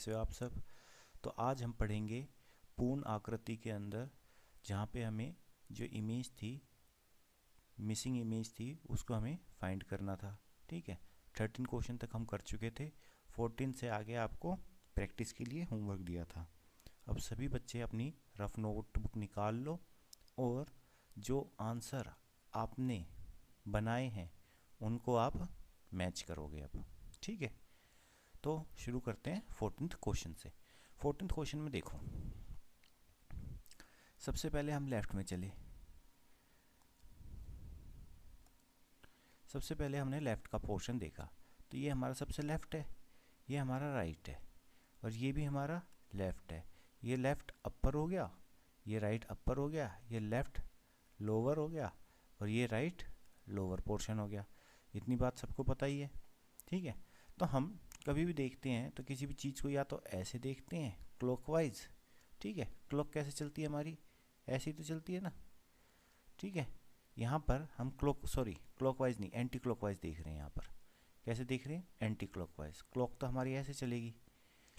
कैसे हो आप सब। तो आज हम पढ़ेंगे पूर्ण आकृति के अंदर, जहाँ पे हमें जो इमेज थी, मिसिंग इमेज थी, उसको हमें फाइंड करना था। ठीक है, 13 क्वेश्चन तक हम कर चुके थे। 14 से आगे आपको प्रैक्टिस के लिए होमवर्क दिया था। अब सभी बच्चे अपनी रफ नोटबुक निकाल लो और जो आंसर आपने बनाए हैं उनको आप मैच करोगे अब। ठीक है, तो शुरू करते हैं 14th क्वेश्चन से। 14th क्वेश्चन में देखो, सबसे पहले हम लेफ्ट में चले। सबसे पहले हमने लेफ्ट का पोर्शन देखा, तो ये हमारा सबसे लेफ्ट है, ये हमारा राइट है, और ये भी हमारा लेफ्ट है। ये लेफ्ट अपर हो गया, ये राइट अपर हो गया, ये लेफ्ट लोअर हो गया, और ये राइट लोअर पोर्शन हो गया। इतनी बात सबको पता ही है। ठीक है, तो हम कभी भी देखते हैं तो किसी भी चीज़ को या तो ऐसे देखते हैं क्लॉकवाइज। ठीक है, क्लॉक कैसे चलती है हमारी, ऐसे ही तो चलती है ना। ठीक है, यहाँ पर हम क्लॉकवाइज नहीं, एंटी क्लॉकवाइज देख रहे हैं। यहाँ पर कैसे देख रहे हैं, एंटी क्लॉकवाइज। क्लॉक तो हमारी ऐसे चलेगी,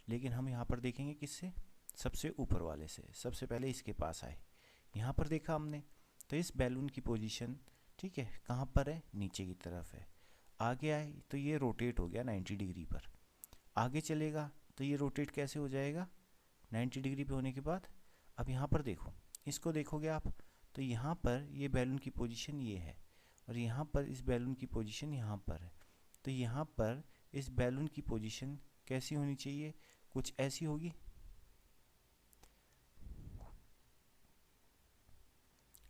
लेकिन हम यहाँ पर देखेंगे किससे, सबसे ऊपर वाले से। सबसे पहले इसके पास आए, यहाँ पर देखा हमने, तो इस बैलून की पोजीशन, ठीक है, कहाँ पर है, नीचे की तरफ है। आगे आए तो ये रोटेट हो गया 90 डिग्री पर। आगे चलेगा तो ये रोटेट कैसे हो जाएगा, 90 डिग्री पे होने के बाद। अब यहाँ पर देखो, इसको देखोगे आप, तो यहाँ पर ये बैलून की पोजीशन ये है, और यहाँ पर इस बैलून की पोजीशन यहाँ पर है। तो यहाँ पर इस बैलून की पोजीशन कैसी होनी चाहिए, कुछ ऐसी होगी।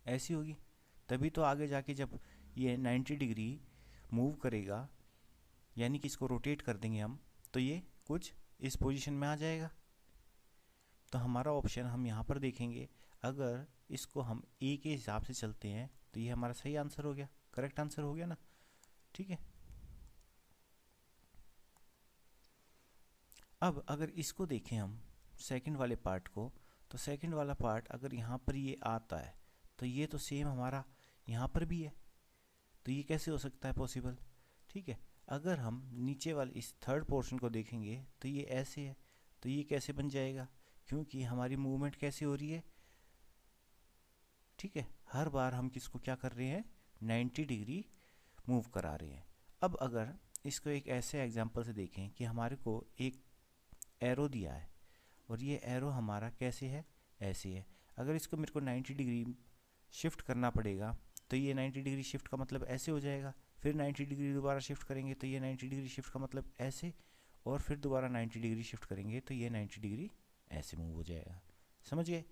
ऐसी होगी, तभी तो आगे जाके जब ये 90 डिग्री मूव करेगा, यानी कि इसको रोटेट कर देंगे हम, तो ये कुछ इस पोजीशन में आ जाएगा। तो हमारा ऑप्शन हम यहाँ पर देखेंगे, अगर इसको हम ए के हिसाब से चलते हैं तो ये हमारा सही आंसर हो गया, करेक्ट आंसर हो गया ना। ठीक है, अब अगर इसको देखें हम सेकंड वाले पार्ट को, तो सेकंड वाला पार्ट अगर यहाँ पर ये आता है तो ये तो सेम हमारा यहाँ पर भी है, तो ये कैसे हो सकता है पॉसिबल। ठीक है, अगर हम नीचे वाले इस थर्ड पोर्शन को देखेंगे तो ये ऐसे है, तो ये कैसे बन जाएगा, क्योंकि हमारी मूवमेंट कैसे हो रही है। ठीक है, हर बार हम किसको क्या कर रहे हैं, 90 डिग्री मूव करा रहे हैं। अब अगर इसको एक ऐसे एग्जांपल से देखें कि हमारे को एक एरो दिया है, और ये एरो हमारा कैसे है, ऐसे है। अगर इसको मेरे को 90 डिग्री शिफ्ट करना पड़ेगा, तो ये 90 डिग्री शिफ्ट का मतलब ऐसे हो जाएगा। फिर 90 डिग्री दोबारा शिफ्ट करेंगे तो ये 90 डिग्री शिफ्ट का मतलब ऐसे, और फिर दोबारा 90 डिग्री शिफ्ट करेंगे तो ये 90 डिग्री ऐसे मूव हो जाएगा। समझ गए।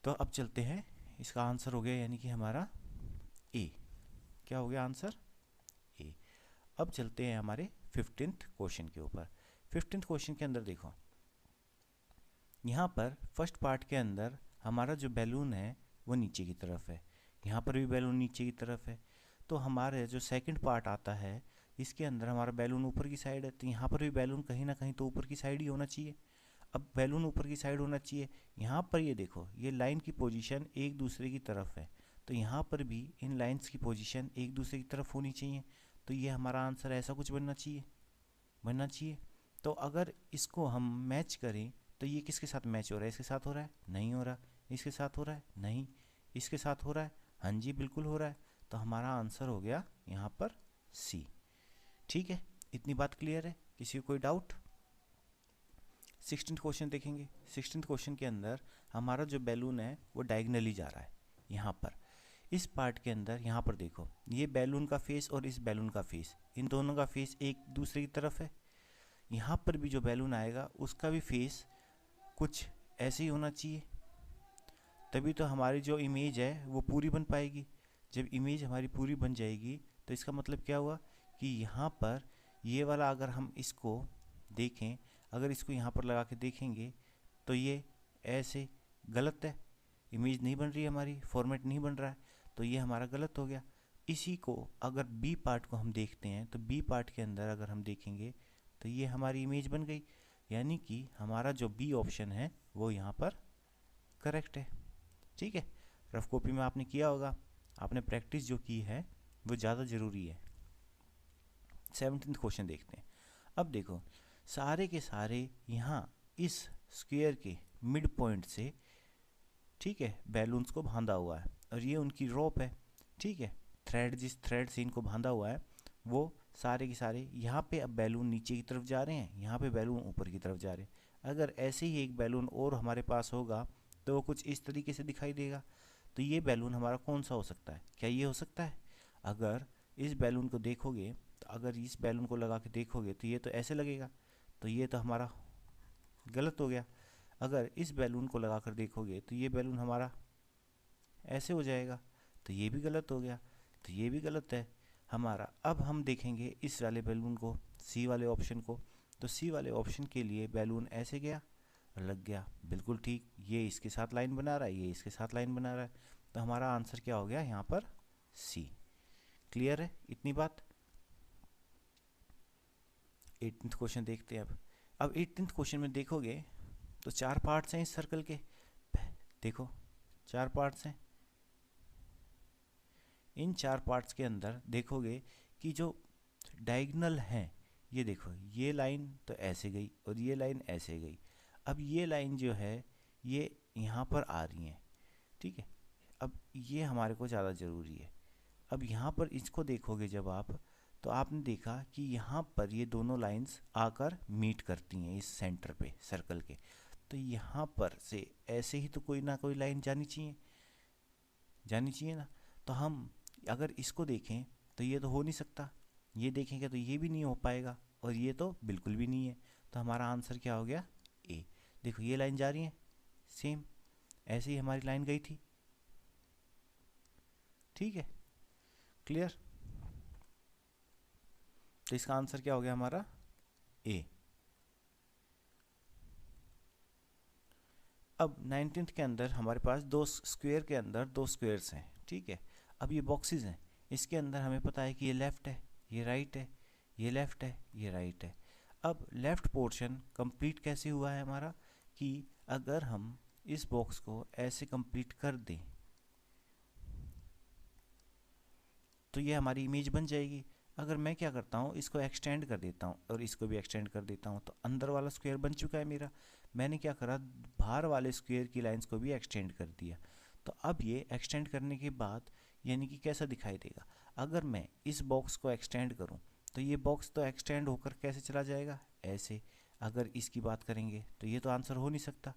तो अब चलते हैं, इसका आंसर हो गया यानी कि हमारा ए। क्या हो गया आंसर, ए। अब चलते हैं हमारे 15th क्वेश्चन के ऊपर। 15th क्वेश्चन के अंदर देखो, यहाँ पर फर्स्ट पार्ट के अंदर हमारा जो बैलून है वो नीचे की तरफ है, यहाँ पर भी बैलून नीचे की तरफ है। तो हमारे जो सेकंड पार्ट आता है इसके अंदर हमारा बैलून ऊपर की साइड है, तो यहाँ पर भी बैलून कहीं ना कहीं तो ऊपर की साइड ही होना चाहिए। अब बैलून ऊपर की साइड होना चाहिए, यहाँ पर ये देखो, ये लाइन की पोजीशन एक दूसरे की तरफ है, तो यहाँ पर भी इन लाइंस की पोजीशन एक दूसरे की तरफ होनी चाहिए। तो ये हमारा आंसर ऐसा कुछ बनना चाहिए। तो अगर इसको हम मैच करें तो ये किसके साथ मैच हो रहा है, इसके साथ हो रहा है, नहीं हो रहा। इसके साथ हो रहा है, नहीं। इसके साथ हो रहा है, हाँ जी बिल्कुल हो रहा है। तो हमारा आंसर हो गया यहाँ पर सी। ठीक है, इतनी बात क्लियर है, किसी को कोई डाउट। 16th क्वेश्चन देखेंगे। 16th क्वेश्चन के अंदर हमारा जो बैलून है वो डायगनली जा रहा है, यहाँ पर इस पार्ट के अंदर। यहाँ पर देखो, ये बैलून का फेस और इस बैलून का फेस, इन दोनों का फेस एक दूसरे की तरफ है। यहाँ पर भी जो बैलून आएगा उसका भी फेस कुछ ऐसे ही होना चाहिए, तभी तो हमारी जो इमेज है वो पूरी बन पाएगी। जब इमेज हमारी पूरी बन जाएगी तो इसका मतलब क्या हुआ कि यहाँ पर ये वाला अगर हम इसको देखें, अगर इसको यहाँ पर लगा के देखेंगे तो ये ऐसे गलत है, इमेज नहीं बन रही है हमारी, फॉर्मेट नहीं बन रहा है, तो ये हमारा गलत हो गया। इसी को अगर बी पार्ट को हम देखते हैं तो बी पार्ट के अंदर अगर हम देखेंगे तो ये हमारी इमेज बन गई, यानी कि हमारा जो बी ऑप्शन है वो यहाँ पर करेक्ट है। ठीक है, रफ कॉपी में आपने किया होगा, आपने प्रैक्टिस जो की है वो ज़्यादा ज़रूरी है। 17th क्वेश्चन देखते हैं। अब देखो, सारे के सारे यहाँ इस स्क्वायर के मिड पॉइंट से, ठीक है, बैलून्स को बांधा हुआ है और ये उनकी रोप है, ठीक है। थ्रेड, जिस थ्रेड से इनको बांधा हुआ है वो सारे के सारे यहाँ पे अब बैलून नीचे की तरफ जा रहे हैं, यहाँ पे बैलून ऊपर की तरफ जा रहे हैं। अगर ऐसे ही एक बैलून और हमारे पास होगा तो वो कुछ इस तरीके से दिखाई देगा। तो ये बैलून हमारा कौन सा हो सकता है? क्या ये हो सकता है? अगर इस बैलून को देखोगे, तो अगर इस बैलून को लगा के देखोगे तो ये तो ऐसे लगेगा, तो ये तो हमारा गलत हो गया। अगर इस बैलून को लगा कर देखोगे तो ये बैलून हमारा ऐसे हो जाएगा, तो ये भी गलत हो गया, तो ये भी गलत है हमारा। अब हम देखेंगे इस वाले बैलून को, सी वाले ऑप्शन को। तो सी वाले ऑप्शन के लिए बैलून ऐसे गया और लग गया, बिल्कुल ठीक। ये इसके साथ लाइन बना रहा है, ये इसके साथ लाइन बना रहा है, तो हमारा आंसर क्या हो गया यहाँ पर? सी। क्लियर है इतनी बात? 18th क्वेश्चन देखते हैं अब 18th क्वेश्चन में देखोगे तो 4 पार्ट्स हैं इस सर्कल के। देखो 4 पार्ट्स हैं। इन 4 पार्ट्स के अंदर देखोगे कि जो डायगोनल हैं, ये देखो, ये लाइन तो ऐसे गई और ये लाइन ऐसे गई। अब ये लाइन जो है ये यहाँ पर आ रही है, ठीक है। अब ये हमारे को ज़्यादा ज़रूरी है। अब यहाँ पर इसको देखोगे जब आप, तो आपने देखा कि यहाँ पर ये दोनों लाइंस आकर मीट करती हैं इस सेंटर पे सर्कल के। तो यहाँ पर से ऐसे ही तो कोई ना कोई लाइन जानी चाहिए ना। तो हम अगर इसको देखें तो ये तो हो नहीं सकता, ये देखेंगे तो ये भी नहीं हो पाएगा, और ये तो बिल्कुल भी नहीं है। तो हमारा आंसर क्या हो गया? ए। देखो ये लाइन जा रही है सेम, ऐसे ही हमारी लाइन गई थी, ठीक है। क्लियर? तो इसका आंसर क्या हो गया हमारा? ए। अब 19th के अंदर हमारे पास दो स्क्वायर के अंदर दो स्क्वायर्स हैं, ठीक है। अब ये बॉक्सेस हैं, इसके अंदर हमें पता है कि ये लेफ़्ट है, ये राइट है, ये लेफ़्ट है, ये राइट है। अब लेफ़्ट पोर्शन कंप्लीट कैसे हुआ है हमारा, कि अगर हम इस बॉक्स को ऐसे कंप्लीट कर दें तो ये हमारी इमेज बन जाएगी। अगर मैं क्या करता हूँ, इसको एक्सटेंड कर देता हूँ और इसको भी एक्सटेंड कर देता हूँ, तो अंदर वाला स्क्वायर बन चुका है मेरा। मैंने क्या करा, बाहर वाले स्क्वायर की लाइंस को भी एक्सटेंड कर दिया। तो अब ये एक्सटेंड करने के बाद यानी कि कैसा दिखाई देगा, अगर मैं इस बॉक्स को एक्सटेंड करूँ तो ये बॉक्स तो एक्सटेंड होकर कैसे चला जाएगा, ऐसे। अगर इसकी बात करेंगे तो ये तो आंसर हो नहीं सकता,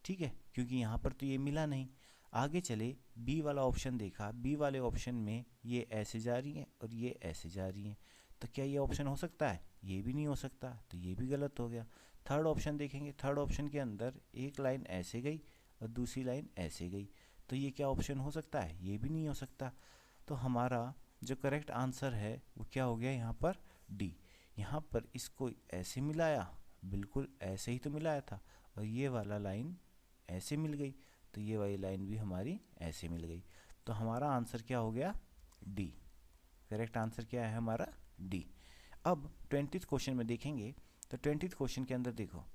ठीक है, क्योंकि यहाँ पर तो ये मिला नहीं। आगे चले, बी वाला ऑप्शन देखा, बी वाले ऑप्शन में ये ऐसे जा रही हैं और ये ऐसे जा रही हैं, तो क्या ये ऑप्शन हो सकता है? ये भी नहीं हो सकता, तो ये भी गलत हो गया। थर्ड ऑप्शन देखेंगे, थर्ड ऑप्शन के अंदर एक लाइन ऐसे गई और दूसरी लाइन ऐसे गई, तो ये क्या ऑप्शन हो सकता है? ये भी नहीं हो सकता। तो हमारा जो करेक्ट आंसर है वो क्या हो गया यहाँ पर? डी। यहाँ पर इसको ऐसे मिलाया, बिल्कुल ऐसे ही तो मिलाया था, और ये वाला लाइन ऐसे मिल गई, तो ये वाली लाइन भी हमारी ऐसे मिल गई। तो हमारा आंसर क्या हो गया? डी। करेक्ट आंसर क्या है हमारा? डी। अब 20th क्वेश्चन में देखेंगे तो 20th क्वेश्चन के अंदर देखो,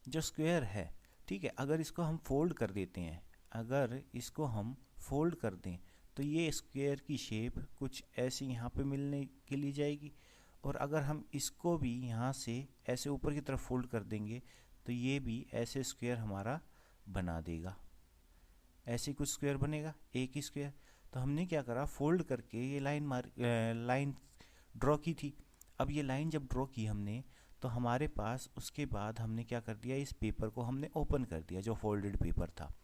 जो स्क्वायर है, ठीक है, अगर इसको हम फोल्ड कर देते हैं, अगर इसको हम फोल्ड कर दें तो ये स्क्वायर की शेप कुछ ऐसी यहाँ पे मिलने के लिए जाएगी, और अगर हम इसको भी यहाँ से ऐसे ऊपर की तरफ फोल्ड कर देंगे तो ये भी ऐसे स्क्वायर हमारा बना देगा, ऐसे कुछ स्क्वायर बनेगा, एक ही स्क्वायर। तो हमने क्या करा, फोल्ड करके ये लाइन ड्रॉ की थी। अब ये लाइन जब ड्रॉ की हमने, तो हमारे पास उसके बाद हमने क्या कर दिया, इस पेपर को हमने ओपन कर दिया, जो फोल्डेड पेपर था।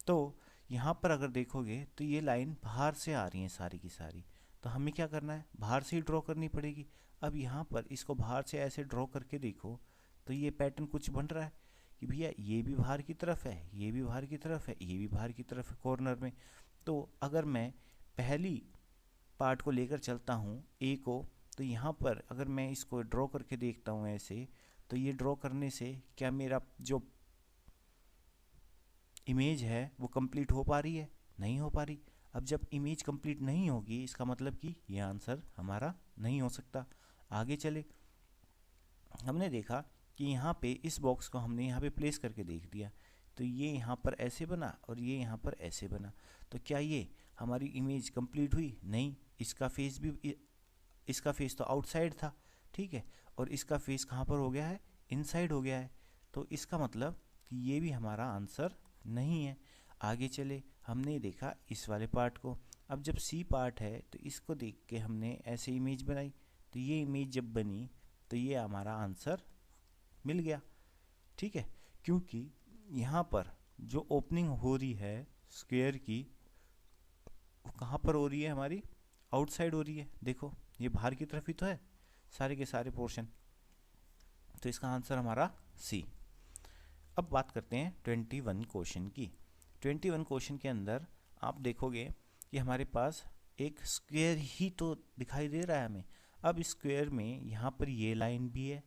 तो यहाँ पर अगर देखोगे तो ये लाइन बाहर से आ रही है सारी की सारी, तो हमें क्या करना है, बाहर से ही ड्रॉ करनी पड़ेगी। अब यहाँ पर इसको बाहर से ऐसे ड्रॉ करके देखो तो ये पैटर्न कुछ बन रहा है कि भैया ये भी बाहर की तरफ है, ये भी बाहर की तरफ है, ये भी बाहर की तरफ है कॉर्नर में। तो अगर मैं पहली पार्ट को लेकर चलता हूँ ए को, तो यहाँ पर अगर मैं इसको ड्रॉ करके देखता हूँ ऐसे, तो ये ड्रॉ करने से क्या मेरा जो इमेज है वो कंप्लीट हो पा रही है? नहीं हो पा रही। अब जब इमेज कंप्लीट नहीं होगी, इसका मतलब कि ये आंसर हमारा नहीं हो सकता। आगे चले, हमने देखा कि यहाँ पे इस बॉक्स को हमने यहाँ पे प्लेस करके देख दिया, तो ये यहाँ पर ऐसे बना और ये यहाँ पर ऐसे बना, तो क्या ये हमारी इमेज कंप्लीट हुई? नहीं, इसका फेस भी, इसका फेस तो आउटसाइड था, ठीक है, और इसका फेस कहाँ पर हो गया है, इनसाइड हो गया है, तो इसका मतलब कि ये भी हमारा आंसर नहीं है। आगे चले, हमने देखा इस वाले पार्ट को। अब जब सी पार्ट है तो इसको देख के हमने ऐसे इमेज बनाई, तो ये इमेज जब बनी तो ये हमारा आंसर मिल गया। ठीक है, क्योंकि यहाँ पर जो ओपनिंग हो रही है स्क्वायर की, वो कहाँ पर हो रही है, हमारी आउटसाइड हो रही है। देखो ये बाहर की तरफ ही तो है सारे के सारे पोर्शन, तो इसका आंसर हमारा सी। अब बात करते हैं 21 क्वेश्चन की। 21 क्वेश्चन के अंदर आप देखोगे कि हमारे पास एक स्क्वायर ही तो दिखाई दे रहा है हमें। अब स्क्वायर में यहाँ पर ये लाइन भी है,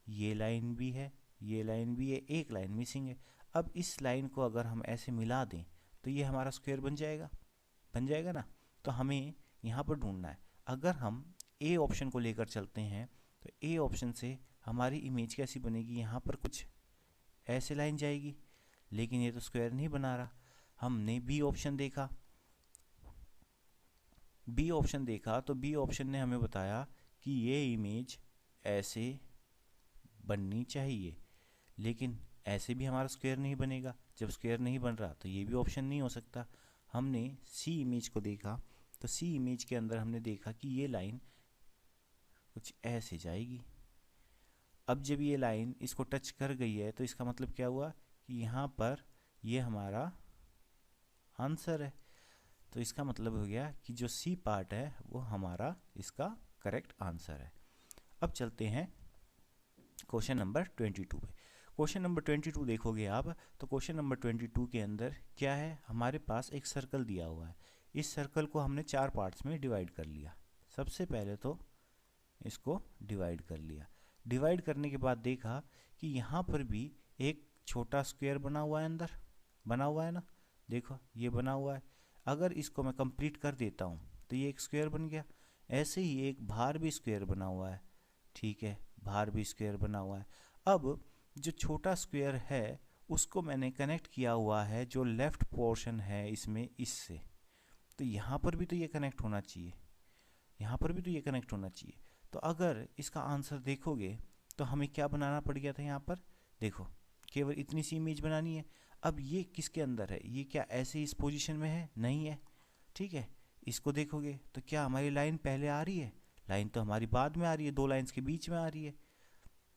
ये लाइन भी है, ये लाइन भी है, एक लाइन मिसिंग है। अब इस लाइन को अगर हम ऐसे मिला दें तो ये हमारा स्क्वायर बन जाएगा ना। तो हमें यहाँ पर ढूंढना है। अगर हम ए ऑप्शन को लेकर चलते हैं तो ए ऑप्शन से हमारी इमेज कैसी बनेगी, यहाँ पर कुछ ऐसे लाइन जाएगी, लेकिन ये तो स्क्वायर नहीं बना रहा। हमने बी ऑप्शन देखा, बी ऑप्शन देखा तो बी ऑप्शन ने हमें बताया कि ये इमेज ऐसे बननी चाहिए, लेकिन ऐसे भी हमारा स्क्वायर नहीं बनेगा। जब स्क्वायर नहीं बन रहा तो ये भी ऑप्शन नहीं हो सकता। हमने सी इमेज को देखा, तो सी इमेज के अंदर हमने देखा कि ये लाइन कुछ ऐसे जाएगी। अब जब ये लाइन इसको टच कर गई है तो इसका मतलब क्या हुआ कि यहाँ पर ये हमारा आंसर है। तो इसका मतलब हो गया कि जो सी पार्ट है वो हमारा इसका करेक्ट आंसर है। अब चलते हैं क्वेश्चन नंबर 22 पे। क्वेश्चन नंबर 22 देखोगे आप तो क्वेश्चन नंबर 22 के अंदर क्या है, हमारे पास एक सर्कल दिया हुआ है। इस सर्कल को हमने 4 पार्ट्स में डिवाइड कर लिया। सबसे पहले तो इसको डिवाइड कर लिया। डिवाइड करने के बाद देखा कि यहाँ पर भी एक छोटा स्क्वायर बना हुआ है, अंदर बना हुआ है ना, देखो ये बना हुआ है। अगर इसको मैं कंप्लीट कर देता हूँ तो ये एक स्क्वायर बन गया। ऐसे ही एक बाहर भी स्क्वायर बना हुआ है, ठीक है, बाहर भी स्क्वायर बना हुआ है। अब जो छोटा स्क्वायर है उसको मैंने कनेक्ट किया हुआ है जो लेफ्ट पोर्शन है इसमें, इससे, तो यहाँ पर भी तो ये कनेक्ट होना चाहिए, यहाँ पर भी तो ये कनेक्ट होना चाहिए। तो अगर इसका आंसर देखोगे तो हमें क्या बनाना पड़ गया था, यहाँ पर देखो केवल इतनी सी इमेज बनानी है। अब ये किसके अंदर है, ये क्या ऐसे इस पोजीशन में है, नहीं है, ठीक है। इसको देखोगे तो क्या हमारी लाइन पहले आ रही है, लाइन तो हमारी बाद में आ रही है, दो लाइंस के बीच में आ रही है,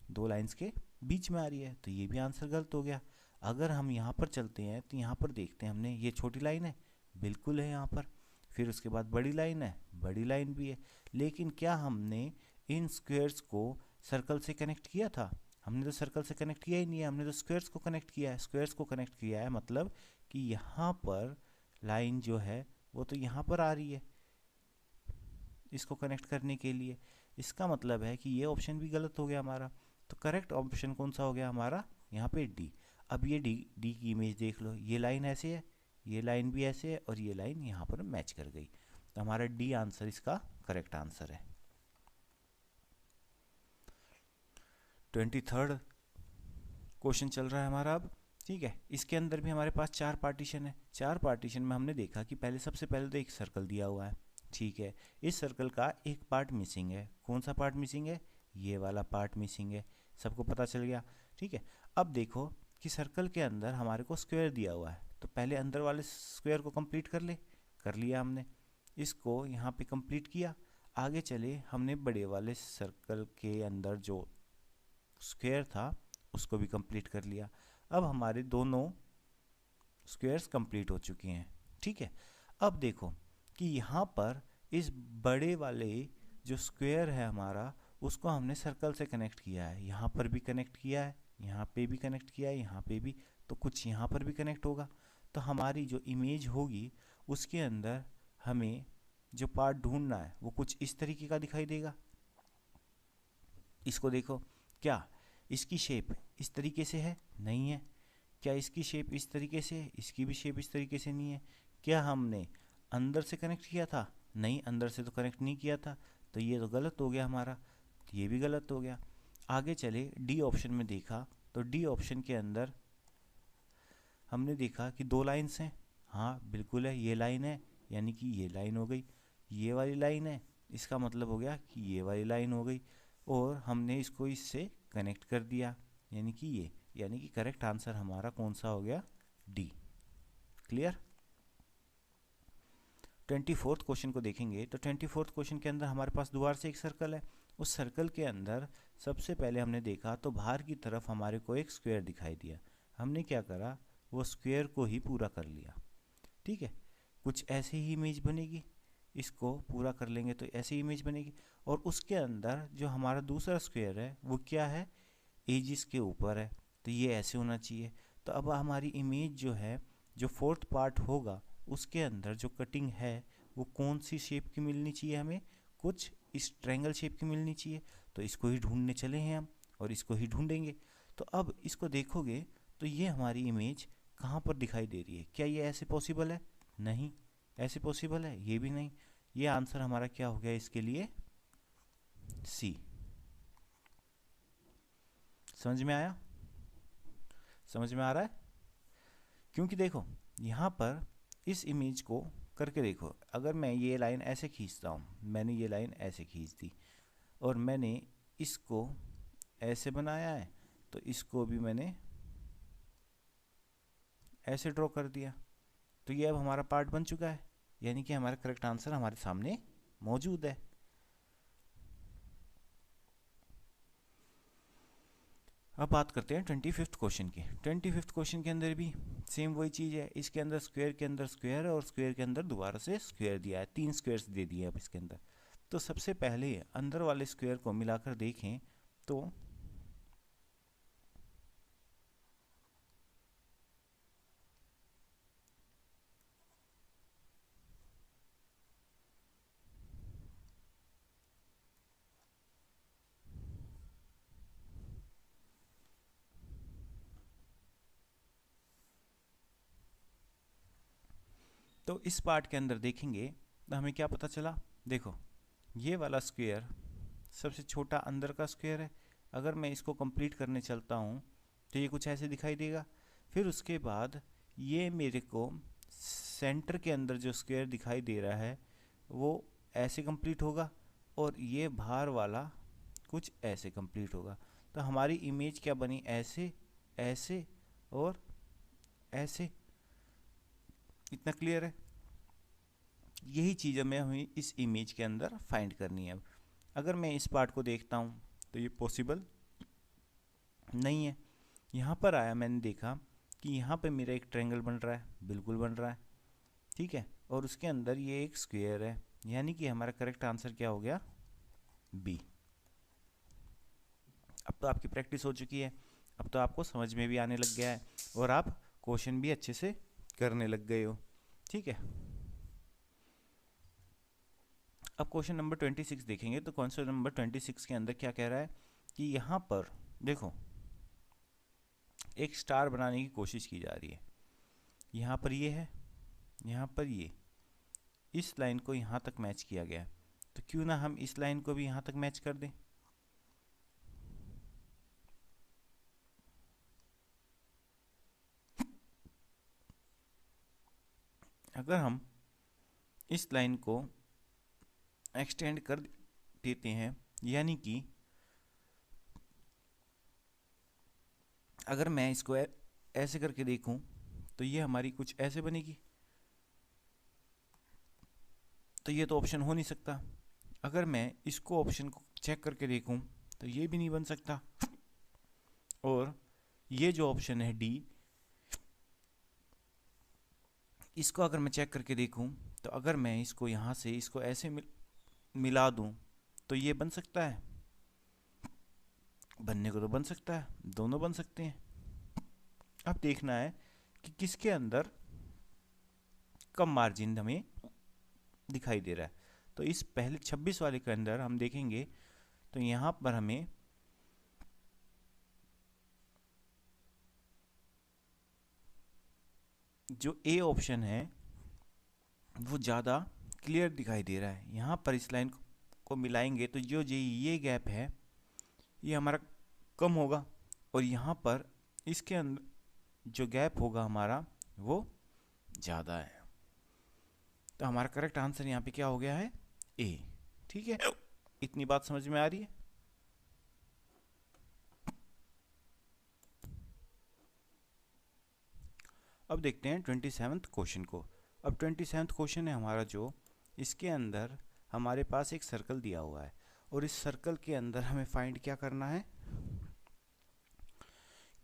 दो लाइंस के बीच में आ रही है, तो ये भी आंसर गलत हो गया। अगर हम यहाँ पर चलते हैं तो यहाँ पर देखते हैं हमने, ये छोटी लाइन है, बिल्कुल है यहाँ पर, फिर उसके बाद बड़ी लाइन है, बड़ी लाइन भी है, लेकिन क्या हमने इन स्क्वायर्स को सर्कल से कनेक्ट किया था, हमने तो सर्कल से कनेक्ट किया ही नहीं है, हमने तो स्क्वायर्स को कनेक्ट किया है। स्क्वायर्स को कनेक्ट किया है मतलब कि यहाँ पर लाइन जो है वो तो यहाँ पर आ रही है इसको कनेक्ट करने के लिए। इसका मतलब है कि ये ऑप्शन भी गलत हो गया हमारा। तो करेक्ट ऑप्शन कौन सा हो गया हमारा, यहाँ पे डी। अब ये डी की इमेज देख लो, ये लाइन ऐसे है, ये लाइन भी ऐसे है, और ये लाइन यहाँ पर मैच कर गई, तो हमारा डी आंसर इसका करेक्ट आंसर है। 23rd क्वेश्चन चल रहा है हमारा अब, ठीक है। इसके अंदर भी हमारे पास 4 पार्टीशन है। 4 पार्टीशन में हमने देखा कि सबसे पहले तो एक सर्कल दिया हुआ है, ठीक है। इस सर्कल का एक पार्ट मिसिंग है। कौन सा पार्ट मिसिंग है, ये वाला पार्ट मिसिंग है, सबको पता चल गया, ठीक है। अब देखो कि सर्कल के अंदर हमारे को स्क्वायर दिया हुआ है, तो पहले अंदर वाले स्क्वायर को कंप्लीट कर लिया हमने, इसको यहाँ पे कंप्लीट किया। आगे चले, हमने बड़े वाले सर्कल के अंदर जो स्क्वायर था उसको भी कंप्लीट कर लिया। अब हमारे दोनों स्क्वायर्स कंप्लीट हो चुके हैं, ठीक है। अब देखो कि यहाँ पर इस बड़े वाले जो स्क्वायर है हमारा, उसको हमने सर्कल से कनेक्ट किया है, यहाँ पर भी कनेक्ट किया है, यहाँ पे भी कनेक्ट किया है, यहाँ पे भी, तो कुछ यहाँ पर भी कनेक्ट होगा। तो हमारी जो इमेज होगी उसके अंदर हमें जो पार्ट ढूंढना है वो कुछ इस तरीके का दिखाई देगा। इसको देखो, क्या इसकी शेप इस तरीके से है, नहीं है। क्या इसकी शेप इस तरीके से है, इसकी भी शेप इस तरीके से नहीं है। क्या हमने अंदर से कनेक्ट किया था, नहीं, अंदर से तो कनेक्ट नहीं किया था, तो ये तो गलत हो गया हमारा, ये भी गलत हो गया। आगे चले, डी ऑप्शन में देखा तो डी ऑप्शन के अंदर हमने देखा कि 2 लाइन्स हैं, हाँ बिल्कुल है, ये लाइन है, यानी कि ये लाइन हो गई, ये वाली लाइन है, इसका मतलब हो गया कि ये वाली लाइन हो गई। और हमने इसको इससे कनेक्ट कर दिया, यानी कि ये, यानी कि करेक्ट आंसर हमारा कौन सा हो गया, डी। क्लियर। 24th क्वेश्चन को देखेंगे तो 24th क्वेश्चन के अंदर हमारे पास दोबारा से एक सर्कल है। उस सर्कल के अंदर सबसे पहले हमने देखा तो बाहर की तरफ हमारे को एक स्क्वायर दिखाई दिया। हमने क्या करा, वो स्क्वायर को ही पूरा कर लिया। ठीक है, कुछ ऐसे ही इमेज बनेगी, इसको पूरा कर लेंगे तो ऐसी इमेज बनेगी। और उसके अंदर जो हमारा दूसरा स्क्वायर है वो क्या है, एजिस के ऊपर है, तो ये ऐसे होना चाहिए। तो अब हमारी इमेज जो है, जो फोर्थ पार्ट होगा उसके अंदर जो कटिंग है वो कौन सी शेप की मिलनी चाहिए, हमें कुछ इस ट्रायंगल शेप की मिलनी चाहिए। तो इसको ही ढूंढने चले हैं हम और इसको ही ढूंढेंगे। तो अब इसको देखोगे तो ये हमारी इमेज कहाँ पर दिखाई दे रही है, क्या ये ऐसे पॉसिबल है, नहीं। ऐसे पॉसिबल है, ये भी नहीं। ये आंसर हमारा क्या हो गया इसके लिए, सी। समझ में आया, समझ में आ रहा है। क्योंकि देखो यहाँ पर इस इमेज को करके देखो, अगर मैं ये लाइन ऐसे खींचता हूँ, मैंने ये लाइन ऐसे खींच दी और मैंने इसको ऐसे बनाया है, तो इसको भी मैंने ऐसे ड्रॉ कर दिया, तो ये अब हमारा पार्ट बन चुका है, यानी कि हमारा करेक्ट आंसर हमारे सामने मौजूद है। अब बात करते हैं 25th क्वेश्चन की। 25th क्वेश्चन के अंदर भी सेम वही चीज़ है। इसके अंदर स्क्वायर के अंदर स्क्वायर है और स्क्वायर के अंदर दोबारा से स्क्वायर दिया है, 3 स्क्वायर्स दे दिए अब इसके अंदर। तो सबसे पहले अंदर वाले स्क्वायर को मिलाकर देखें तो इस पार्ट के अंदर देखेंगे तो हमें क्या पता चला, देखो ये वाला स्क्वायर सबसे छोटा अंदर का स्क्वायर है। अगर मैं इसको कंप्लीट करने चलता हूँ तो ये कुछ ऐसे दिखाई देगा। फिर उसके बाद ये मेरे को सेंटर के अंदर जो स्क्वायर दिखाई दे रहा है वो ऐसे कंप्लीट होगा और ये बाहर वाला कुछ ऐसे कंप्लीट होगा। तो हमारी इमेज क्या बनी, ऐसे, ऐसे और ऐसे। इतना क्लियर है। यही चीज़ हमें इस इमेज के अंदर फाइंड करनी है। अब अगर मैं इस पार्ट को देखता हूँ तो ये पॉसिबल नहीं है। यहाँ पर आया, मैंने देखा कि यहाँ पे मेरा एक ट्रायंगल बन रहा है, बिल्कुल बन रहा है, ठीक है, और उसके अंदर ये एक स्क्वायर है, यानी कि हमारा करेक्ट आंसर क्या हो गया, बी। अब तो आपकी प्रैक्टिस हो चुकी है, अब तो आपको समझ में भी आने लग गया है और आप क्वेश्चन भी अच्छे से करने लग गए हो। ठीक है, अब क्वेश्चन नंबर 26 देखेंगे। तो क्वेश्चन नंबर 26 के अंदर क्या कह रहा है कि यहाँ पर देखो एक स्टार बनाने की कोशिश की जा रही है। यहाँ पर ये है, यहाँ पर ये, इस लाइन को यहाँ तक मैच किया गया है, तो क्यों ना हम इस लाइन को भी यहाँ तक मैच कर दें। अगर हम इस लाइन को एक्सटेंड कर देते हैं, यानी कि अगर मैं इसको ऐसे करके देखूं तो ये हमारी कुछ ऐसे बनेगी, तो ये तो ऑप्शन हो नहीं सकता। अगर मैं इसको ऑप्शन को चेक करके देखूं तो ये भी नहीं बन सकता। और ये जो ऑप्शन है डी, इसको अगर मैं चेक करके देखूं तो अगर मैं इसको यहाँ से इसको ऐसे मिला दूं तो ये बन सकता है, बनने को तो बन सकता है, दोनों बन सकते हैं। अब देखना है कि किसके अंदर कम मार्जिन हमें दिखाई दे रहा है। तो इस पहले 26 वाले के अंदर हम देखेंगे तो यहाँ पर हमें जो ए ऑप्शन है वो ज़्यादा क्लियर दिखाई दे रहा है। यहाँ पर इस लाइन को मिलाएंगे तो जो ये गैप है ये हमारा कम होगा और यहाँ पर इसके अंदर जो गैप होगा हमारा वो ज़्यादा है। तो हमारा करेक्ट आंसर यहाँ पे क्या हो गया है, ए। ठीक है, इतनी बात समझ में आ रही है। अब देखते हैं 27th क्वेश्चन को। अब 27th क्वेश्चन है हमारा जो, इसके अंदर हमारे पास एक सर्कल दिया हुआ है और इस सर्कल के अंदर हमें फाइंड क्या करना है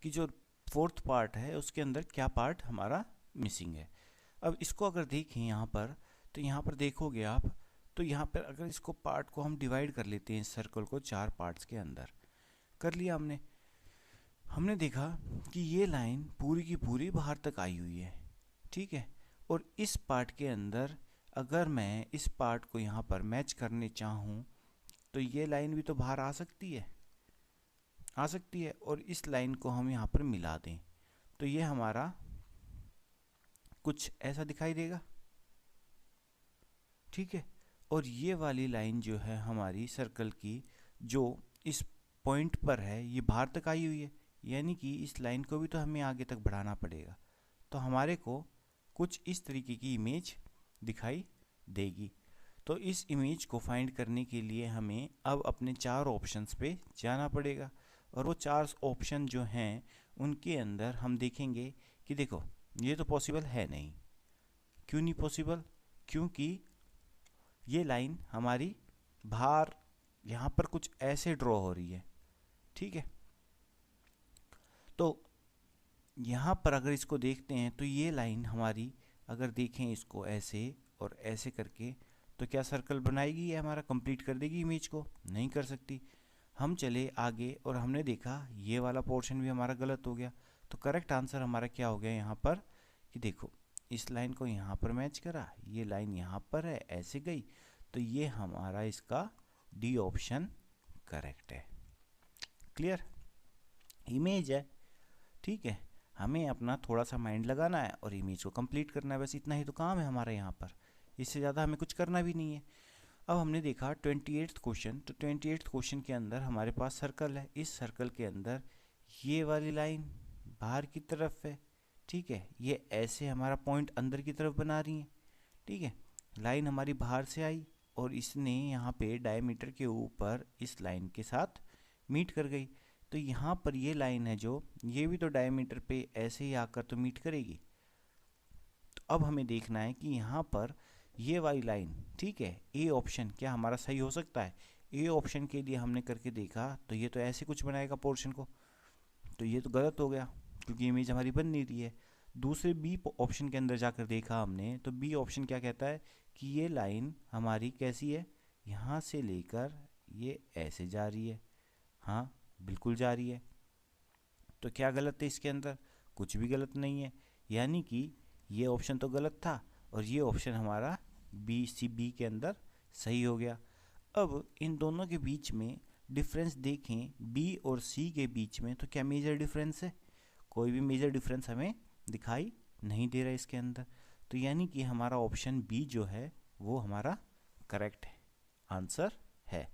कि जो फोर्थ पार्ट है उसके अंदर क्या पार्ट हमारा मिसिंग है। अब इसको अगर देखें यहाँ पर, तो यहाँ पर देखोगे आप, तो यहाँ पर अगर इसको पार्ट को हम डिवाइड कर लेते हैं, इस सर्कल को 4 पार्ट्स के अंदर कर लिया हमने देखा कि ये लाइन पूरी की पूरी बाहर तक आई हुई है, ठीक है। और इस पार्ट के अंदर अगर मैं इस पार्ट को यहाँ पर मैच करने चाहूँ तो ये लाइन भी तो बाहर आ सकती है, और इस लाइन को हम यहाँ पर मिला दें तो ये हमारा कुछ ऐसा दिखाई देगा, ठीक है। और ये वाली लाइन जो है हमारी सर्कल की, जो इस पॉइंट पर है, ये बाहर तक आई हुई है, यानी कि इस लाइन को भी तो हमें आगे तक बढ़ाना पड़ेगा। तो हमारे को कुछ इस तरीके की इमेज दिखाई देगी। तो इस इमेज को फाइंड करने के लिए हमें अब अपने 4 ऑप्शंस पे जाना पड़ेगा, और वो 4 ऑप्शन जो हैं उनके अंदर हम देखेंगे कि देखो ये तो पॉसिबल है नहीं। क्यों नहीं पॉसिबल? क्योंकि ये लाइन हमारी बाहर यहाँ पर कुछ ऐसे ड्रॉ हो रही है, ठीक है। तो यहाँ पर अगर इसको देखते हैं तो ये लाइन हमारी, अगर देखें इसको ऐसे और ऐसे करके, तो क्या सर्कल बनाएगी या हमारा कंप्लीट कर देगी इमेज को? नहीं कर सकती। हम चले आगे और हमने देखा ये वाला पोर्शन भी हमारा गलत हो गया। तो करेक्ट आंसर हमारा क्या हो गया यहाँ पर कि देखो इस लाइन को यहाँ पर मैच करा, ये लाइन यहाँ पर है, ऐसे गई, तो ये हमारा इसका डी ऑप्शन करेक्ट है। क्लियर? इमेज है, ठीक है। हमें अपना थोड़ा सा माइंड लगाना है और इमेज को कंप्लीट करना है, बस इतना ही तो काम है हमारा यहाँ पर, इससे ज़्यादा हमें कुछ करना भी नहीं है। अब हमने देखा 28th क्वेश्चन। तो 28th क्वेश्चन के अंदर हमारे पास सर्कल है, इस सर्कल के अंदर ये वाली लाइन बाहर की तरफ है, ठीक है। ये ऐसे हमारा पॉइंट अंदर की तरफ बना रही है, ठीक है। लाइन हमारी बाहर से आई और इसने यहाँ पे डायमीटर के ऊपर इस लाइन के साथ मीट कर गई। तो यहाँ पर ये लाइन है जो, ये भी तो डायमीटर पे ऐसे ही आकर तो मीट करेगी। तो अब हमें देखना है कि यहाँ पर ये वाली लाइन, ठीक है, ए ऑप्शन क्या हमारा सही हो सकता है? ए ऑप्शन के लिए हमने करके देखा तो ये तो ऐसे कुछ बनाएगा पोर्शन को, तो ये तो गलत हो गया क्योंकि इमेज हमारी बन नहीं रही है। दूसरे बी ऑप्शन के अंदर जाकर देखा हमने, तो बी ऑप्शन क्या कहता है कि ये लाइन हमारी कैसी है, यहाँ से लेकर ये ऐसे जा रही है। हाँ बिल्कुल जा रही है। तो क्या गलत है इसके अंदर? कुछ भी गलत नहीं है, यानी कि ये ऑप्शन तो गलत था और ये ऑप्शन हमारा बी के अंदर सही हो गया। अब इन दोनों के बीच में डिफरेंस देखें, बी और सी के बीच में, तो क्या मेजर डिफरेंस है? कोई भी मेजर डिफरेंस हमें दिखाई नहीं दे रहा है इसके अंदर। तो यानी कि हमारा ऑप्शन बी जो है वो हमारा करेक्ट है, आंसर है।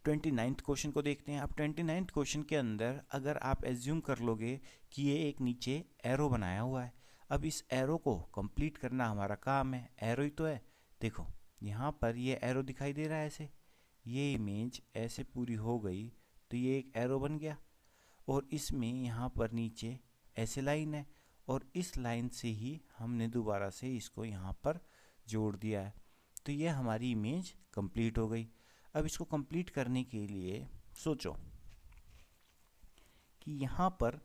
29th क्वेश्चन को देखते हैं। अब 29th क्वेश्चन के अंदर अगर आप एज्यूम कर लोगे कि ये एक नीचे एरो बनाया हुआ है, अब इस एरो को कंप्लीट करना हमारा काम है। एरो ही तो है, देखो यहाँ पर ये एरो दिखाई दे रहा है ऐसे, ये इमेज ऐसे पूरी हो गई तो ये एक एरो बन गया, और इसमें यहाँ पर नीचे ऐसे लाइन है, और इस लाइन से ही हमने दोबारा से इसको यहाँ पर जोड़ दिया है, तो ये हमारी इमेज कंप्लीट हो गई। अब इसको कंप्लीट करने के लिए सोचो कि यहाँ पर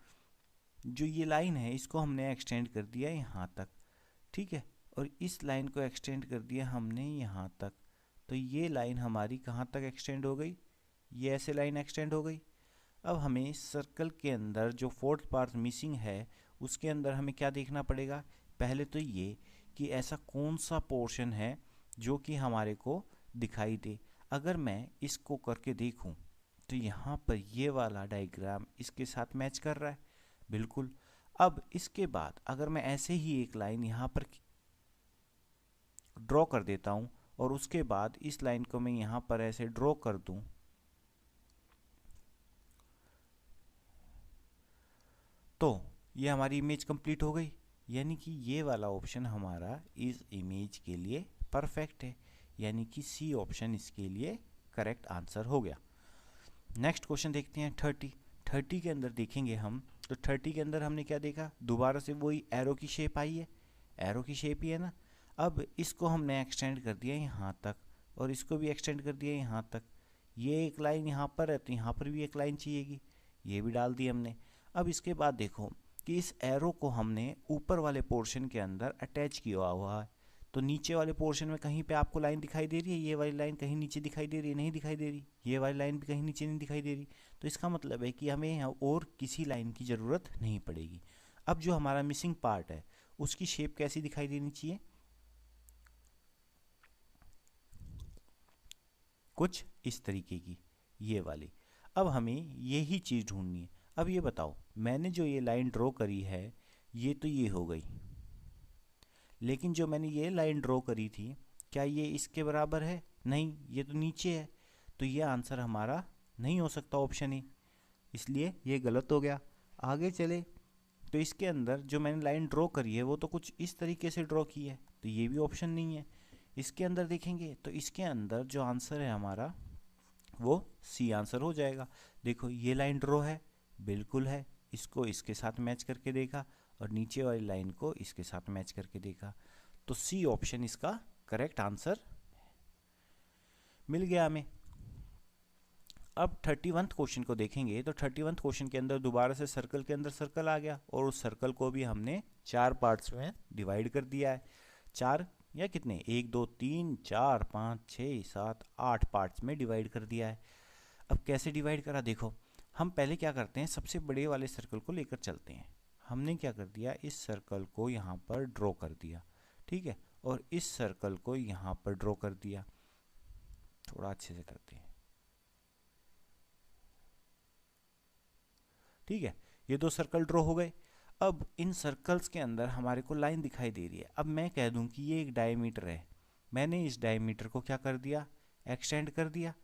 जो ये लाइन है इसको हमने एक्सटेंड कर दिया यहाँ तक, ठीक है, और इस लाइन को एक्सटेंड कर दिया हमने यहाँ तक। तो ये लाइन हमारी कहाँ तक एक्सटेंड हो गई? ये ऐसे लाइन एक्सटेंड हो गई। अब हमें सर्कल के अंदर जो फोर्थ पार्ट मिसिंग है उसके अंदर हमें क्या देखना पड़ेगा? पहले तो ये कि ऐसा कौन सा पोर्शन है जो कि हमारे को दिखाई दे। अगर मैं इसको करके देखूं तो यहाँ पर ये वाला डायग्राम इसके साथ मैच कर रहा है, बिल्कुल। अब इसके बाद अगर मैं ऐसे ही एक लाइन यहाँ पर ड्रॉ कर देता हूँ और उसके बाद इस लाइन को मैं यहाँ पर ऐसे ड्रॉ कर दूं, तो ये हमारी इमेज कंप्लीट हो गई। यानी कि ये वाला ऑप्शन हमारा इस इमेज के लिए परफेक्ट है, यानी कि सी ऑप्शन इसके लिए करेक्ट आंसर हो गया। नेक्स्ट क्वेश्चन देखते हैं 30 के अंदर देखेंगे हम, तो 30 के अंदर हमने क्या देखा, दोबारा से वही एरो की शेप आई है, एरो की शेप ही है ना। अब इसको हमने एक्सटेंड कर दिया यहाँ तक और इसको भी एक्सटेंड कर दिया यहाँ तक। ये एक लाइन यहाँ पर है तो यहाँ पर भी एक लाइन चाहिएगी, ये भी डाल दी हमने। अब इसके बाद देखो कि इस एरो को हमने ऊपर वाले पोर्शन के अंदर अटैच किया हुआ है, तो नीचे वाले पोर्शन में कहीं पे आपको लाइन दिखाई दे रही है, ये वाली लाइन कहीं नीचे दिखाई दे रही है, नहीं दिखाई दे रही, ये वाली लाइन भी कहीं नीचे नहीं दिखाई दे रही। तो इसका मतलब है कि हमें यहाँ और किसी लाइन की ज़रूरत नहीं पड़ेगी। अब जो हमारा मिसिंग पार्ट है उसकी शेप कैसी दिखाई देनी चाहिए, कुछ इस तरीके की, ये वाली। अब हमें यही चीज़ ढूंढनी है। अब ये बताओ, मैंने जो ये लाइन ड्रॉ करी है ये तो ये हो गई, लेकिन जो मैंने ये लाइन ड्रॉ करी थी क्या ये इसके बराबर है, नहीं, ये तो नीचे है। तो ये आंसर हमारा नहीं हो सकता ऑप्शन ए, इसलिए ये गलत हो गया। आगे चले तो इसके अंदर जो मैंने लाइन ड्रॉ करी है वो तो कुछ इस तरीके से ड्रॉ की है, तो ये भी ऑप्शन नहीं है। इसके अंदर देखेंगे तो इसके अंदर जो आंसर है हमारा वो सी आंसर हो जाएगा। देखो ये लाइन ड्रॉ है, बिल्कुल है, इसको इसके साथ मैच करके देखा और नीचे वाली लाइन को इसके साथ मैच करके देखा, तो सी ऑप्शन इसका करेक्ट आंसर मिल गया हमें। अब 31th क्वेश्चन को देखेंगे तो 31th क्वेश्चन के अंदर दोबारा से सर्कल के अंदर सर्कल आ गया और उस सर्कल को भी हमने 4 पार्ट्स में डिवाइड कर दिया है। 4 या कितने, 1 2 3 4 5 6 7 8 पार्ट्स में डिवाइड कर दिया है। अब कैसे डिवाइड करा, देखो हम पहले क्या करते हैं, सबसे बड़े वाले सर्कल को लेकर चलते हैं। हमने क्या कर दिया, इस सर्कल को यहाँ पर ड्रॉ कर दिया, ठीक है, और इस सर्कल को यहाँ पर ड्रॉ कर दिया। थोड़ा अच्छे से करते हैं, ठीक है, ये 2 सर्कल ड्रॉ हो गए। अब इन सर्कल्स के अंदर हमारे को लाइन दिखाई दे रही है। अब मैं कह दूं कि ये एक डायमीटर है, मैंने इस डायमीटर को क्या कर दिया, एक्सटेंड कर दिया,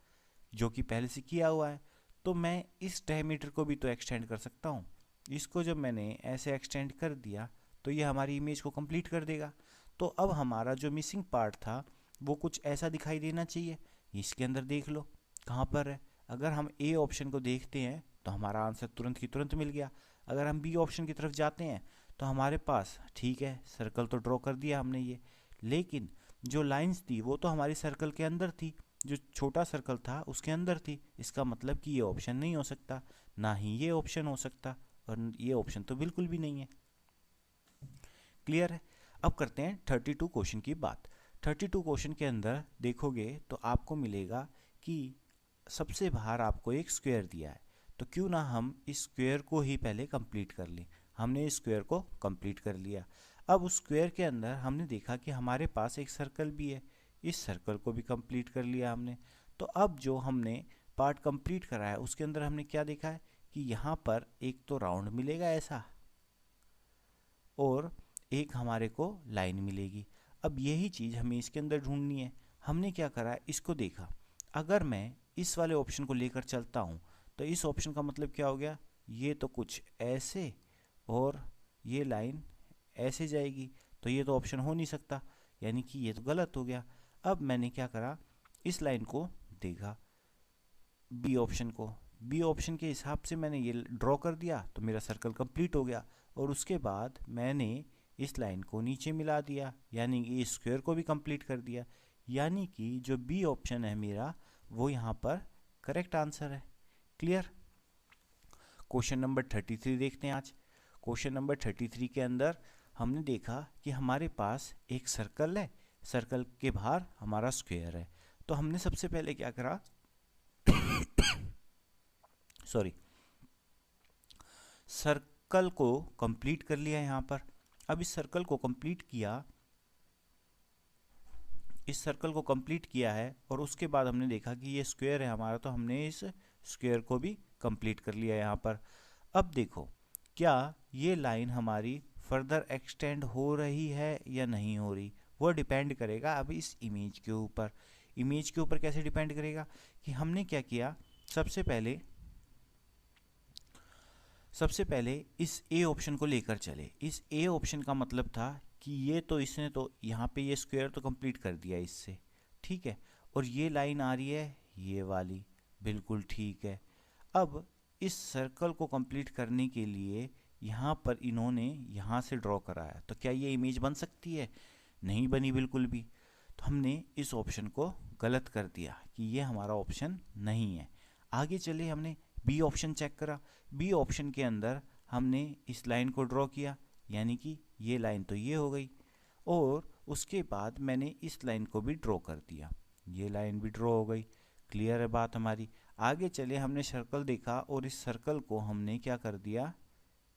जो कि पहले से किया हुआ है। तो मैं इस डायमीटर को भी तो एक्सटेंड कर सकता हूँ। इसको जब मैंने ऐसे एक्सटेंड कर दिया तो ये हमारी इमेज को कंप्लीट कर देगा। तो अब हमारा जो मिसिंग पार्ट था वो कुछ ऐसा दिखाई देना चाहिए। इसके अंदर देख लो कहाँ पर है। अगर हम ए ऑप्शन को देखते हैं तो हमारा आंसर तुरंत की तुरंत मिल गया। अगर हम बी ऑप्शन की तरफ जाते हैं तो हमारे पास, ठीक है, सर्कल तो ड्रॉ कर दिया हमने ये, लेकिन जो लाइंस थी वो तो हमारी सर्कल के अंदर थी, जो छोटा सर्कल था उसके अंदर थी। इसका मतलब कि ये ऑप्शन नहीं हो सकता, ना ही ये ऑप्शन हो सकता, और ये ऑप्शन तो बिल्कुल भी नहीं है। क्लियर है। अब करते हैं 32 क्वेश्चन की बात। 32 क्वेश्चन के अंदर देखोगे तो आपको मिलेगा कि सबसे बाहर आपको एक स्क्वायर दिया है, तो क्यों ना हम इस स्क्वायर को ही पहले कंप्लीट कर लें। हमने इस स्क्वायर को कंप्लीट कर लिया। अब उस स्क्वायर के अंदर हमने देखा कि हमारे पास एक सर्कल भी है, इस सर्कल को भी कंप्लीट कर लिया हमने। तो अब जो हमने पार्ट कंप्लीट करा है उसके अंदर हमने क्या देखा है कि यहाँ पर एक तो राउंड मिलेगा ऐसा, और एक हमारे को लाइन मिलेगी। अब यही चीज़ हमें इसके अंदर ढूंढनी है। हमने क्या करा, इसको देखा, अगर मैं इस वाले ऑप्शन को लेकर चलता हूँ तो इस ऑप्शन का मतलब क्या हो गया, ये तो कुछ ऐसे और ये लाइन ऐसे जाएगी, तो ये तो ऑप्शन हो नहीं सकता, यानी कि ये तो गलत हो गया। अब मैंने क्या करा, इस लाइन को देखा, बी ऑप्शन को, बी ऑप्शन के हिसाब से मैंने ये ड्रॉ कर दिया तो मेरा सर्कल कंप्लीट हो गया। और उसके बाद मैंने इस लाइन को नीचे मिला दिया, यानी कि इस स्क्वायर को भी कंप्लीट कर दिया, यानी कि जो बी ऑप्शन है मेरा वो यहाँ पर करेक्ट आंसर है। क्लियर। क्वेश्चन नंबर 33 देखते हैं आज। क्वेश्चन नंबर 33 के अंदर हमने देखा कि हमारे पास एक सर्कल है, सर्कल के बाहर हमारा स्क्वायर है। तो हमने सबसे पहले क्या करा सॉरी, सर्कल को कंप्लीट कर लिया यहाँ पर। अब इस सर्कल को कंप्लीट किया, इस सर्कल को कंप्लीट किया है और उसके बाद हमने देखा कि ये स्क्वायर है हमारा, तो हमने इस स्क्वायर को भी कंप्लीट कर लिया यहाँ पर। अब देखो क्या ये लाइन हमारी फर्दर एक्सटेंड हो रही है या नहीं हो रही, वो डिपेंड करेगा अब इस इमेज के ऊपर। इमेज के ऊपर कैसे डिपेंड करेगा कि हमने क्या किया, सबसे पहले इस ए ऑप्शन को लेकर चले। इस ए ऑप्शन का मतलब था कि ये तो इसने तो यहाँ पे ये स्क्वायर तो कंप्लीट कर दिया इससे, ठीक है, और ये लाइन आ रही है ये वाली, बिल्कुल ठीक है। अब इस सर्कल को कंप्लीट करने के लिए यहाँ पर इन्होंने यहाँ से ड्रॉ कराया, तो क्या ये इमेज बन सकती है? नहीं बनी बिल्कुल भी। तो हमने इस ऑप्शन को गलत कर दिया कि ये हमारा ऑप्शन नहीं है। आगे चले, हमने बी ऑप्शन चेक करा। बी ऑप्शन के अंदर हमने इस लाइन को ड्रॉ किया, यानी कि ये लाइन तो ये हो गई, और उसके बाद मैंने इस लाइन को भी ड्रॉ कर दिया, ये लाइन भी ड्रॉ हो गई। क्लियर है बात हमारी? आगे चले, हमने सर्कल देखा और इस सर्कल को हमने क्या कर दिया,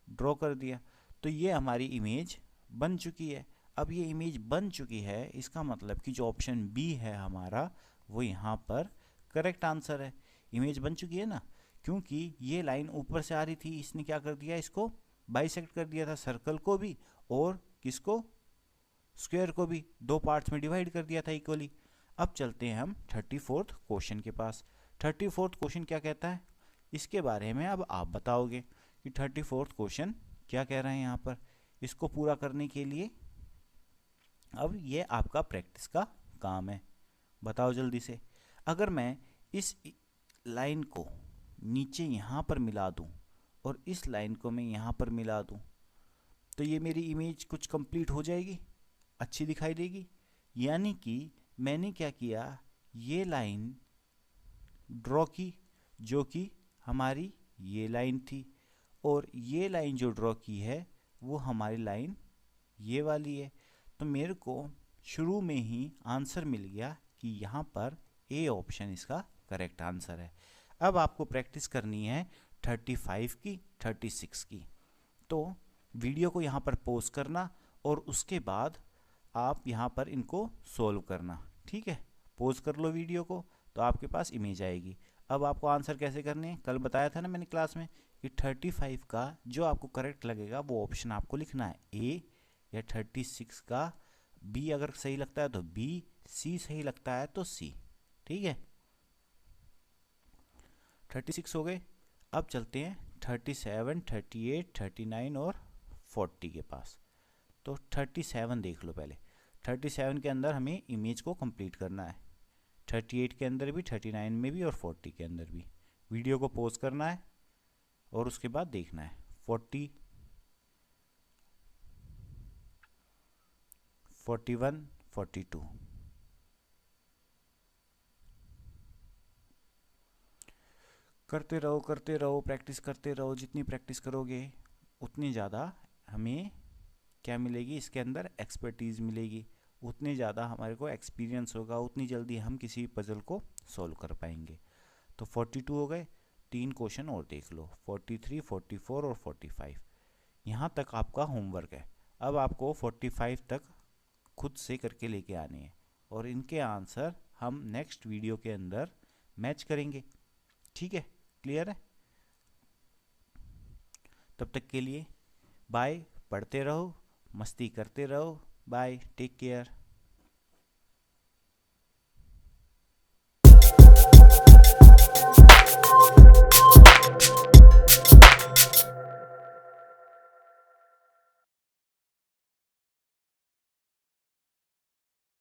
ड्रॉ कर दिया। तो ये हमारी इमेज बन चुकी है। अब ये इमेज बन चुकी है, इसका मतलब कि जो ऑप्शन बी है हमारा, वो यहाँ पर करेक्ट आंसर है। इमेज बन चुकी है ना, क्योंकि ये लाइन ऊपर से आ रही थी, इसने क्या कर दिया, इसको बाइसेक्ट कर दिया था, सर्कल को भी और किसको, स्क्वायर को भी, दो पार्ट्स में डिवाइड कर दिया था इक्वली। अब चलते हैं हम 34th क्वेश्चन के पास। 34th क्वेश्चन क्या कहता है, इसके बारे में अब आप बताओगे कि 34th क्वेश्चन क्या कह रहे हैं यहाँ पर। इसको पूरा करने के लिए अब ये आपका प्रैक्टिस का काम है। बताओ जल्दी से। अगर मैं इस लाइन को नीचे यहाँ पर मिला दूँ और इस लाइन को मैं यहाँ पर मिला दूँ, तो ये मेरी इमेज कुछ कंप्लीट हो जाएगी, अच्छी दिखाई देगी। यानी कि मैंने क्या किया, ये लाइन ड्रॉ की जो कि हमारी ये लाइन थी, और ये लाइन जो ड्रॉ की है वो हमारी लाइन ये वाली है। तो मेरे को शुरू में ही आंसर मिल गया कि यहाँ पर ए ऑप्शन इसका करेक्ट आंसर है। अब आपको प्रैक्टिस करनी है 35 की, 36 की। तो वीडियो को यहाँ पर पॉज करना और उसके बाद आप यहाँ पर इनको सोल्व करना, ठीक है। पॉज कर लो वीडियो को, तो आपके पास इमेज आएगी। अब आपको आंसर कैसे करने हैं, कल बताया था ना मैंने क्लास में कि 35 का जो आपको करेक्ट लगेगा वो ऑप्शन आपको लिखना है, ए, या 36 का बी अगर सही लगता है तो बी, सी सही लगता है तो सी, ठीक है। 36 हो गए। अब चलते हैं 37, 38, 39 और 40 के पास। तो 37 देख लो पहले। 37 के अंदर हमें इमेज को कंप्लीट करना है, 38 के अंदर भी, 39 में भी और 40 के अंदर भी। वीडियो को पॉज करना है और उसके बाद देखना है। 40, 41, 42। करते रहो, प्रैक्टिस करते रहो। जितनी प्रैक्टिस करोगे उतनी ज़्यादा हमें क्या मिलेगी, इसके अंदर एक्सपर्टीज़ मिलेगी, उतनी ज़्यादा हमारे को एक्सपीरियंस होगा, उतनी जल्दी हम किसी पजल को सॉल्व कर पाएंगे। तो 42 हो गए। 3 क्वेश्चन और देख लो, 43, 44 और 45। यहाँ तक आपका होमवर्क है। अब आपको 45 तक खुद से करके लेके आने हैं और इनके आंसर हम नेक्स्ट वीडियो के अंदर मैच करेंगे, ठीक है। क्लियर है? तब तक के लिए बाय, पढ़ते रहो, मस्ती करते रहो, बाय, टेक केयर।